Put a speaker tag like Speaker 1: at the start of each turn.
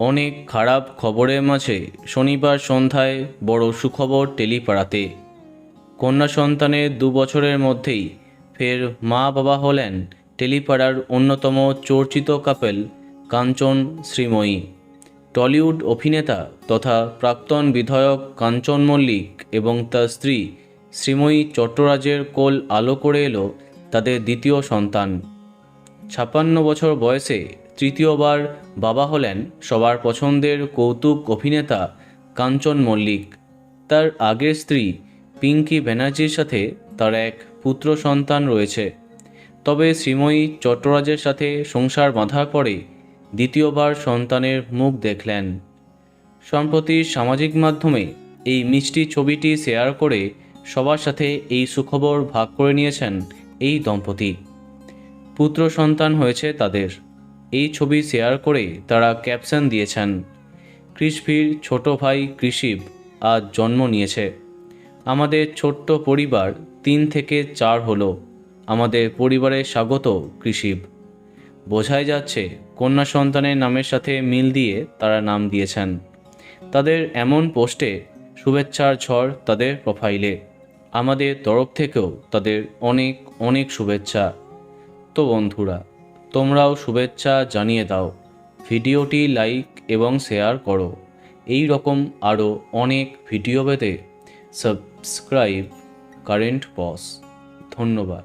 Speaker 1: অনেক খারাপ খবরের মাঝে শনিবার সন্ধ্যায় বড় সুখবর টেলিপাড়াতে। কন্যা সন্তানের 2 বছরের মধ্যেই ফের মা বাবা হলেন টেলিপাড়ার অন্যতম চর্চিত কাপল কাঞ্চন শ্রীময়ী। টলিউড অভিনেতা তথা প্রাক্তন বিধায়ক কাঞ্চন মল্লিক এবং তার স্ত্রী শ্রীময়ী চট্টরাজের কোল আলো করে এলো তাদের দ্বিতীয় সন্তান। 56 বছর বয়সে তৃতীয়বার বাবা হলেন সবার পছন্দের কৌতুক অভিনেতা কাঞ্চন মল্লিক। তার আগের স্ত্রী পিঙ্কি ব্যানার্জির সাথে তার এক পুত্র সন্তান রয়েছে। তবে শ্রীময়ী চট্টরাজের সাথে সংসার বাঁধার পরে দ্বিতীয়বার সন্তানের মুখ দেখলেন। সম্প্রতি সামাজিক মাধ্যমে এই মিষ্টি ছবিটি শেয়ার করে সবার সাথে এই সুখবর ভাগ করে নিয়েছেন এই দম্পতি। পুত্র সন্তান হয়েছে তাদের। এই ছবি শেয়ার করে তারা ক্যাপশন দিয়েছেন, কৃষভির ছোট ভাই কৃষিব আজ জন্ম নিয়েছে। আমাদের ছোট্ট পরিবার 3 থেকে 4 হলো। আমাদের পরিবারে স্বাগত কৃষিব। বোঝাই যাচ্ছে কন্যা সন্তানের নামের সাথে মিল দিয়ে তারা নাম দিয়েছেন। তাদের এমন পোস্টে শুভেচ্ছার ঝড় তাদের প্রোফাইলে। আমাদের তরফ থেকেও তাদের অনেক অনেক শুভেচ্ছা। তো বন্ধুরা, তোমরাও শুভেচ্ছা জানিয়ে দাও, ভিডিওটি লাইক এবং শেয়ার করো। এই রকম আরও অনেক ভিডিও পেতে সাবস্ক্রাইব কারেন্ট পজ। ধন্যবাদ।